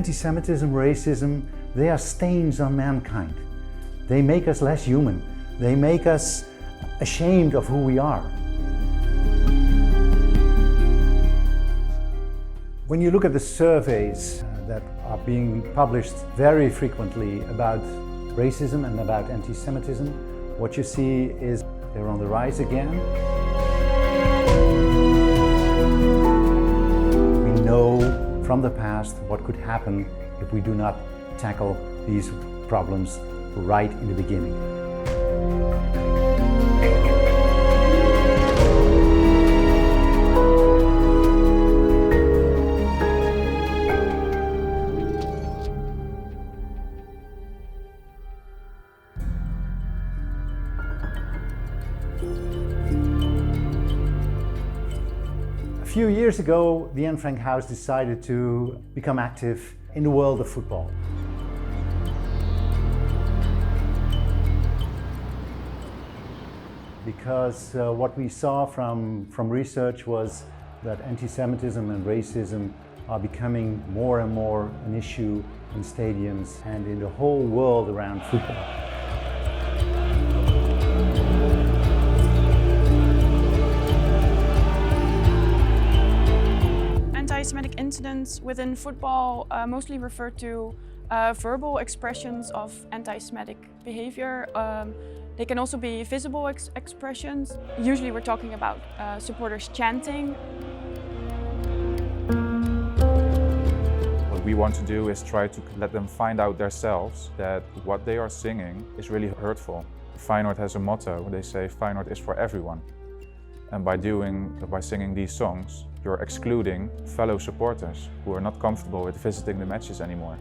Anti-Semitism, racism, they are stains on mankind. They make us less human. They make us ashamed of who we are. When you look at the surveys that are being published very frequently about racism and about anti-Semitism, what you see is they're on the rise again. We know from the past what could happen if we do not tackle these problems right in the beginning. A few years ago, the Anne Frank House decided to become active in the world of football. Because what we saw from research was that anti-Semitism and racism are becoming more and more an issue in stadiums and in the whole world around football. Anti-Semitic incidents within football mostly refer to verbal expressions of anti-Semitic behavior. They can also be visible expressions. Usually we're talking about supporters chanting. What we want to do is try to let them find out themselves that what they are singing is really hurtful. Feyenoord has a motto. They say Feyenoord is for everyone. And by singing these songs, you're excluding fellow supporters who are not comfortable with visiting the matches anymore.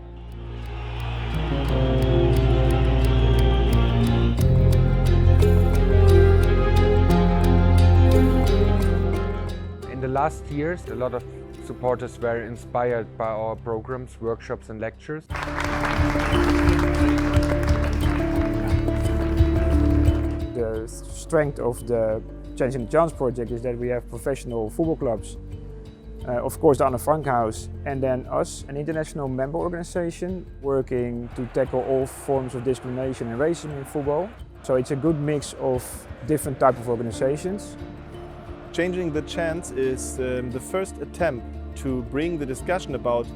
In the last years, a lot of supporters were inspired by our programs, workshops and lectures. The strength of the Chants and Chants project is that we have professional football clubs, of course the Anne Frank House, and then us, an international member organization working to tackle all forms of discrimination and racism in football. So it's a good mix of different types of organizations. Changing the Chants is the first attempt to bring the discussion about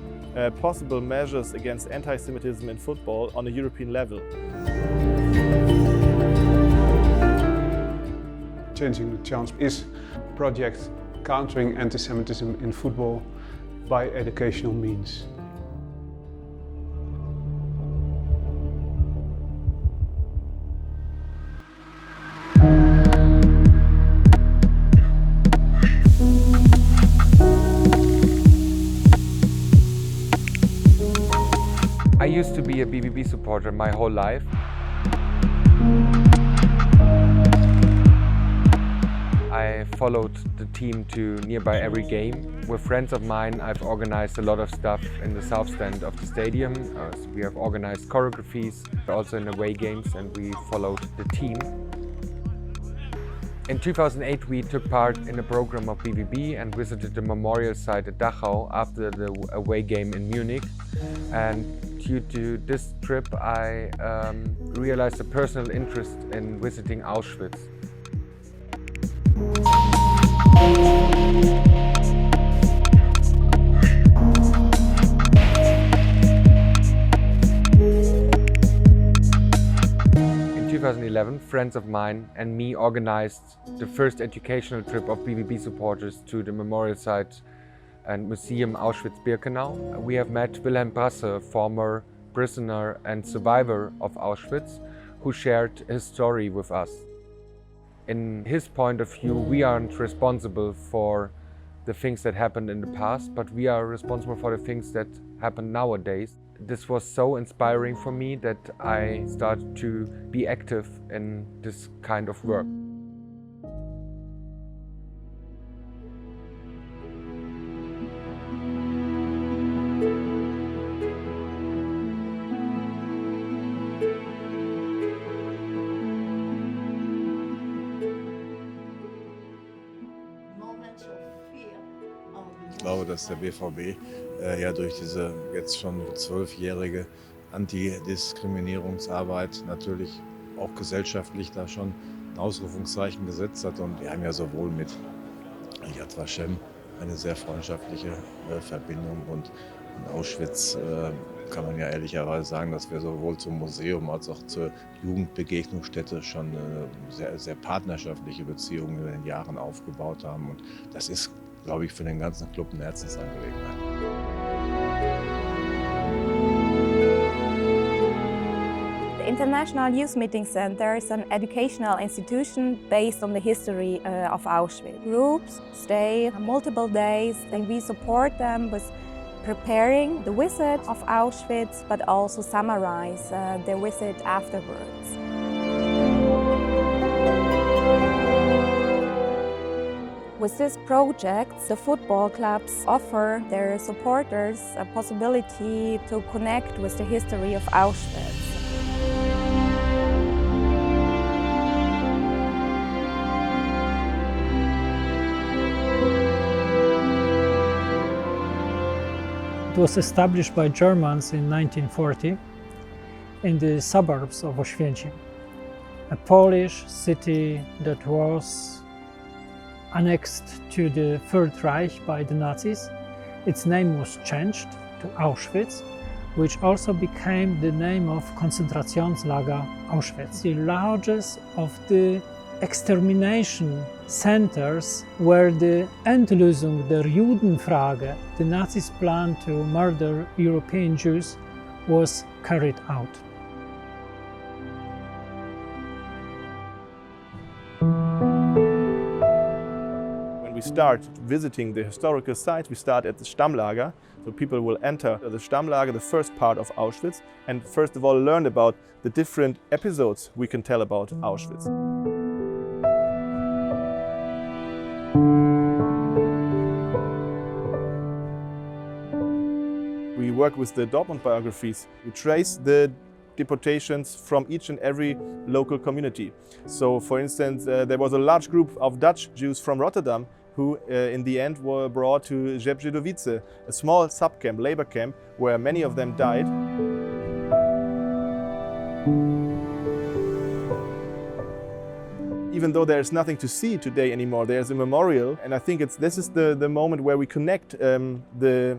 possible measures against anti-Semitism in football on a European level. Changing the Chants is a project countering anti-Semitism in football by educational means. I used to be a BVB supporter my whole life. I followed the team to nearby every game. With friends of mine, I've organized a lot of stuff in the south stand of the stadium. So we have organized choreographies, also in away games, and we followed the team. In 2008, we took part in a program of BVB and visited the memorial site at Dachau after the away game in Munich. And due to this trip, I realized a personal interest in visiting Auschwitz. In 2011, friends of mine and me organized the first educational trip of BVB supporters to the memorial site and museum Auschwitz-Birkenau. We have met Wilhelm Brasse, former prisoner and survivor of Auschwitz, who shared his story with us. In his point of view, we aren't responsible for the things that happened in the past, but we are responsible for the things that happen nowadays. This was so inspiring for me that I started to be active in this kind of work. Ich glaube, dass der BVB ja durch diese jetzt schon 12-jährige Antidiskriminierungsarbeit natürlich auch gesellschaftlich da schon ein Ausrufungszeichen gesetzt hat. Und wir haben ja sowohl mit Yad Vashem eine sehr freundschaftliche Verbindung und in Auschwitz kann man ja ehrlicherweise sagen, dass wir sowohl zum Museum als auch zur Jugendbegegnungsstätte schon sehr, sehr partnerschaftliche Beziehungen in den Jahren aufgebaut haben. Und das ist, glaube ich, für den ganzen Club eine Herzensangelegenheit. The International Youth Meeting Center is an educational institution based on the history of Auschwitz. Groups stay multiple days and we support them with preparing the visit of Auschwitz, but also summarize their visit afterwards. With this project, the football clubs offer their supporters a possibility to connect with the history of Auschwitz. It was established by Germans in 1940 in the suburbs of Oświęcim, a Polish city that was annexed to the Third Reich by the Nazis. Its name was changed to Auschwitz, which also became the name of Konzentrationslager Auschwitz, the largest of the extermination centers where the Endlösung der Judenfrage, the Nazis' plan to murder European Jews, was carried out. When we start visiting the historical sites, we start at the Stammlager. So people will enter the Stammlager, the first part of Auschwitz, and first of all learn about the different episodes we can tell about Auschwitz. We work with the Dortmund biographies. We trace the deportations from each and every local community. So, for instance, there was a large group of Dutch Jews from Rotterdam who in the end were brought to Rzepź-Żydowice, a small sub-camp, labor camp, where many of them died. Even though there's nothing to see today anymore, there's a memorial, and I think this is the moment where we connect the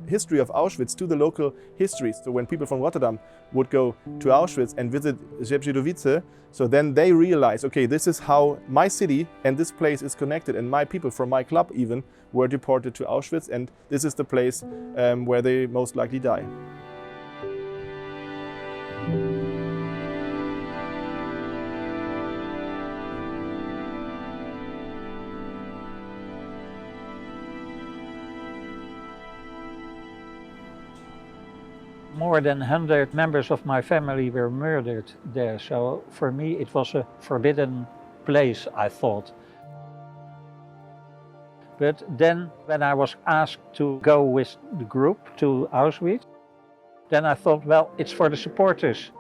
history of Auschwitz to the local history. So when people from Rotterdam would go to Auschwitz and visit Rzepź-Żydowice, so then they realize, okay, this is how my city and this place is connected, and my people from my club even were deported to Auschwitz, and this is the place where they most likely die. More than 100 members of my family were murdered there, so for me it was a forbidden place, I thought. But then when I was asked to go with the group to Auschwitz, then I thought, well, it's for the supporters.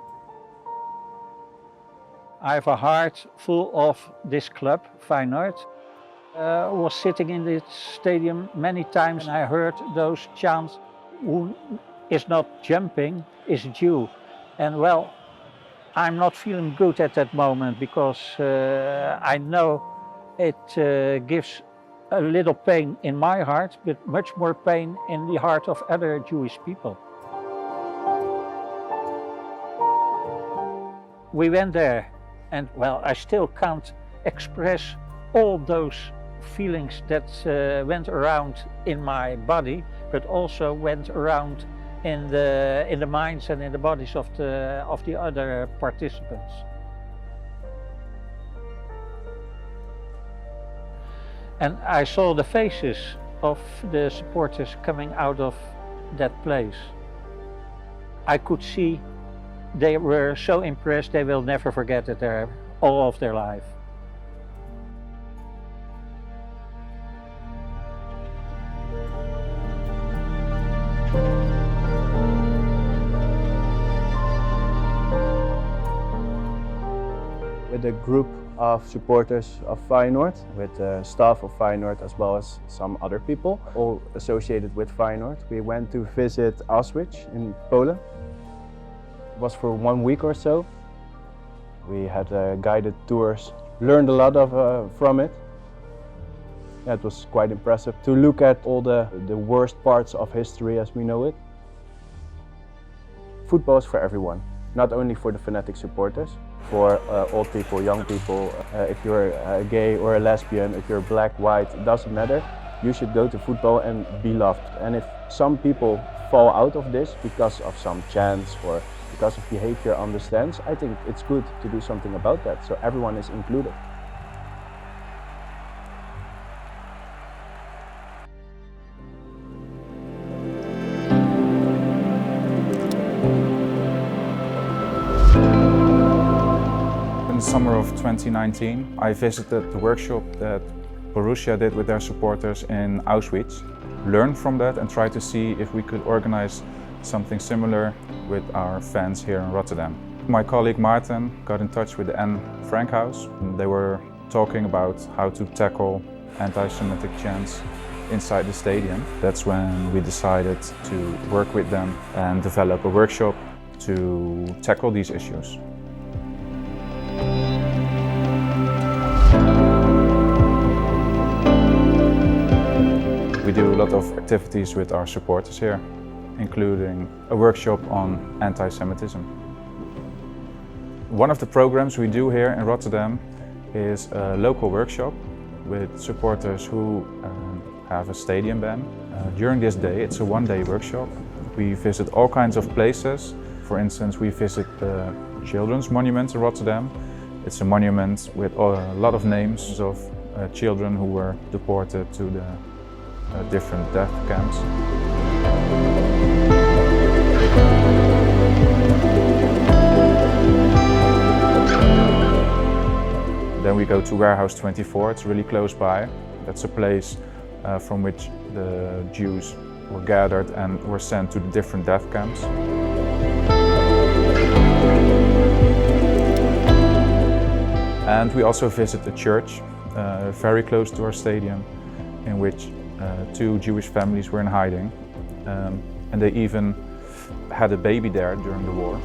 I have a heart full of this club, Feyenoord. I was sitting in the stadium many times and I heard those chants, who is not jumping, is Jew. And well, I'm not feeling good at that moment because I know it gives a little pain in my heart, but much more pain in the heart of other Jewish people. We went there and well, I still can't express all those feelings that went around in my body, but also went around in the minds and in the bodies of the other participants. And I saw the faces of the supporters coming out of that place. I could see they were so impressed they will never forget it all of their life. with a group of supporters of Feyenoord, with the staff of Feyenoord as well as some other people, all associated with Feyenoord. We went to visit Auschwitz in Poland. It was for 1 week or so. We had guided tours, learned a lot from it. Yeah, it was quite impressive to look at all the worst parts of history as we know it. Football is for everyone, not only for the fanatic supporters, for old people, young people. If you're gay or a lesbian, if you're black, white, it doesn't matter. You should go to football and be loved. And if some people fall out of this because of some chants or because of behavior on the stands, I think it's good to do something about that, so everyone is included. In the summer of 2019, I visited the workshop that Borussia did with their supporters in Auschwitz. Learned from that and tried to see if we could organize something similar with our fans here in Rotterdam. My colleague Maarten got in touch with the Anne Frank House. They were talking about how to tackle anti-Semitic chants inside the stadium. That's when we decided to work with them and develop a workshop to tackle these issues. We do a lot of activities with our supporters here, including a workshop on anti-Semitism. One of the programs we do here in Rotterdam is a local workshop with supporters who have a stadium ban. During this day, it's a one-day workshop. We visit all kinds of places. For instance, we visit the Children's Monument in Rotterdam. It's a monument with a lot of names of children who were deported to the different death camps. Then we go to Warehouse 24, it's really close by. That's a place from which the Jews were gathered and were sent to the different death camps. And we also visit a church very close to our stadium, in which 2 Jewish families were in hiding, and they even had a baby there during the war.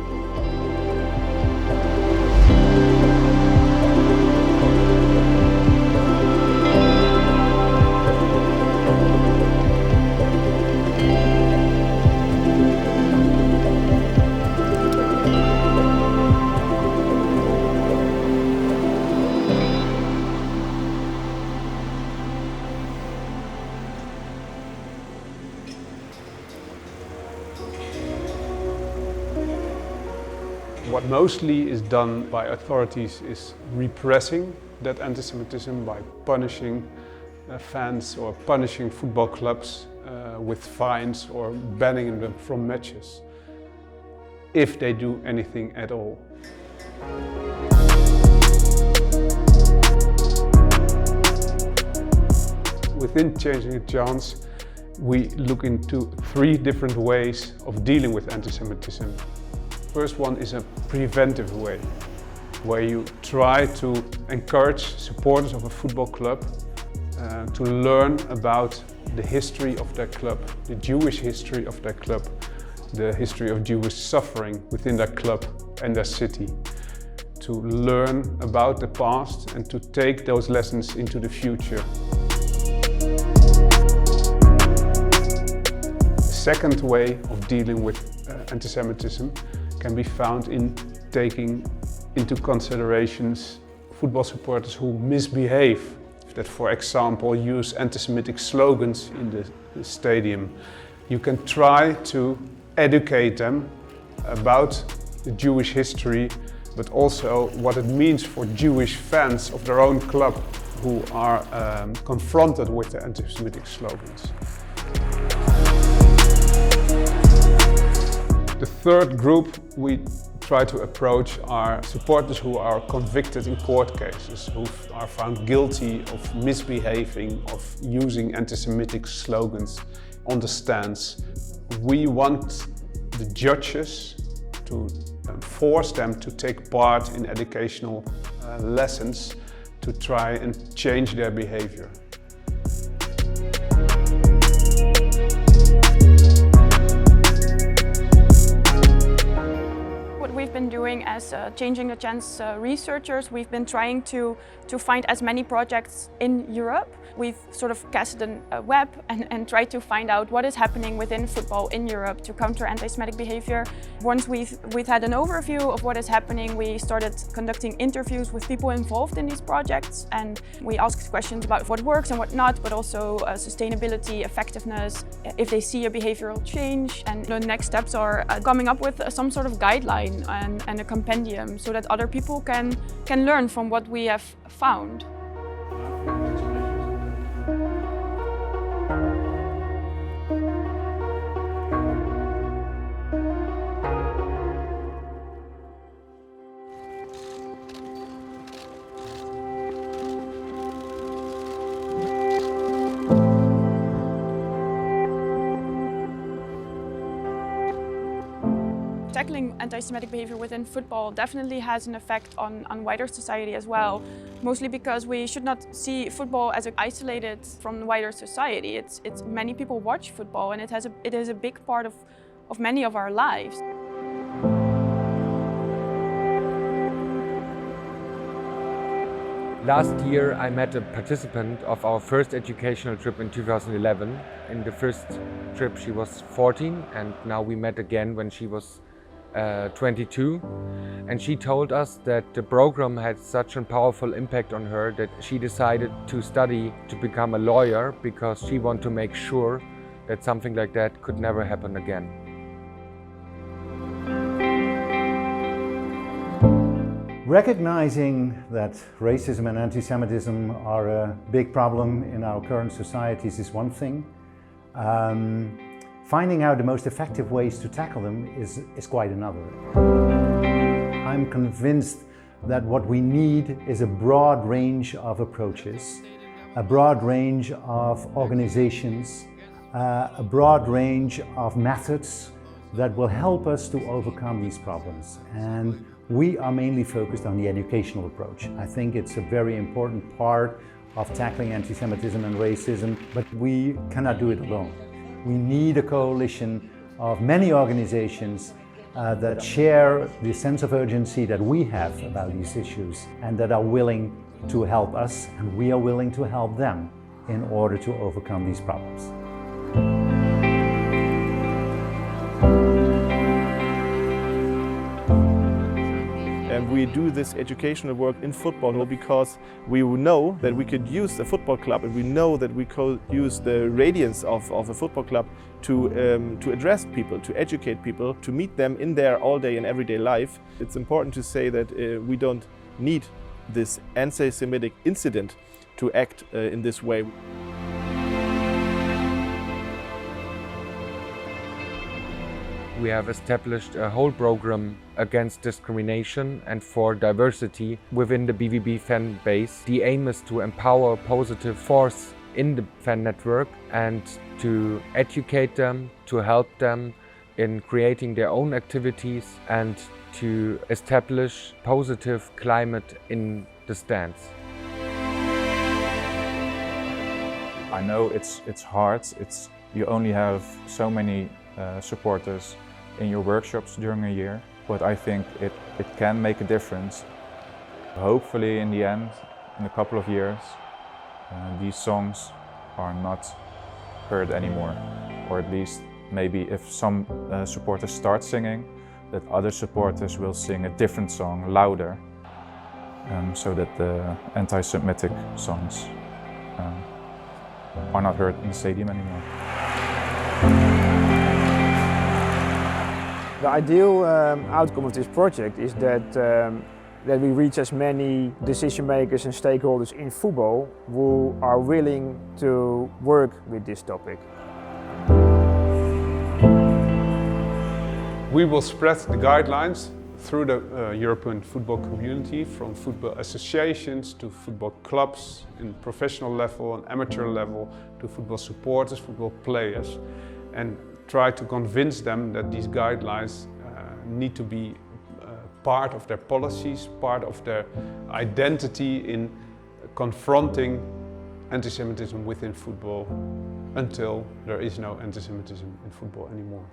What mostly is done by authorities is repressing that anti-Semitism by punishing fans or punishing football clubs with fines or banning them from matches, if they do anything at all. Within Changing Chants, we look into 3 different ways of dealing with anti-Semitism. First one is a preventive way, where you try to encourage supporters of a football club to learn about the history of their club, the Jewish history of their club, the history of Jewish suffering within their club and their city, to learn about the past and to take those lessons into the future. The second way of dealing with anti-Semitism can be found in taking into considerations football supporters who misbehave, that for example use anti-Semitic slogans in the stadium. You can try to educate them about the Jewish history, but also what it means for Jewish fans of their own club who are confronted with the anti-Semitic slogans. The third group we try to approach are supporters who are convicted in court cases, who are found guilty of misbehaving, of using anti-Semitic slogans on the stands. We want the judges to force them to take part in educational lessons to try and change their behavior. What we've been doing as Changing the Chants researchers, we've been trying to find as many projects in Europe. We've sort of casted a web and tried to find out what is happening within football in Europe to counter anti-Semitic behavior. Once we've had an overview of what is happening, we started conducting interviews with people involved in these projects, and we asked questions about what works and what not, but also sustainability, effectiveness, if they see a behavioral change. And the next steps are coming up with some sort of guideline and a compendium so that other people can learn from what we have found. Tackling anti-Semitic behavior within football definitely has an effect on wider society as well, mostly because we should not see football as isolated from wider society. It's many people watch football, and it is a big part of many of our lives. Last year I met a participant of our first educational trip in 2011. In the first trip she was 14, and now we met again when she was 22, and she told us that the program had such a powerful impact on her that she decided to study to become a lawyer because she wanted to make sure that something like that could never happen again. Recognizing that racism and anti-Semitism are a big problem in our current societies is one thing. Finding out the most effective ways to tackle them is quite another. I'm convinced that what we need is a broad range of approaches, a broad range of organizations, a broad range of methods that will help us to overcome these problems. And we are mainly focused on the educational approach. I think it's a very important part of tackling anti-Semitism and racism, but we cannot do it alone. We need a coalition of many organizations that share the sense of urgency that we have about these issues and that are willing to help us, and we are willing to help them in order to overcome these problems. And we do this educational work in football because we know that we could use a football club, and we know that we could use the radiance of a football club to address people, to educate people, to meet them in their all-day and everyday life. It's important to say that we don't need this anti-Semitic incident to act in this way. We have established a whole program against discrimination and for diversity within the BVB fan base. The aim is to empower a positive force in the fan network and to educate them, to help them in creating their own activities and to establish positive climate in the stands. I know it's hard. You only have so many supporters in your workshops during a year, but I think it can make a difference. Hopefully in the end, in a couple of years, these songs are not heard anymore, or at least maybe if some supporters start singing, that other supporters will sing a different song louder, so that the anti-Semitic songs are not heard in the stadium anymore. The ideal outcome of this project is that we reach as many decision makers and stakeholders in football who are willing to work with this topic. We will spread the guidelines through the European football community, from football associations to football clubs in professional level and amateur level, to football supporters, football players, and try to convince them that these guidelines need to be part of their policies, part of their identity in confronting anti-Semitism within football until there is no anti-Semitism in football anymore.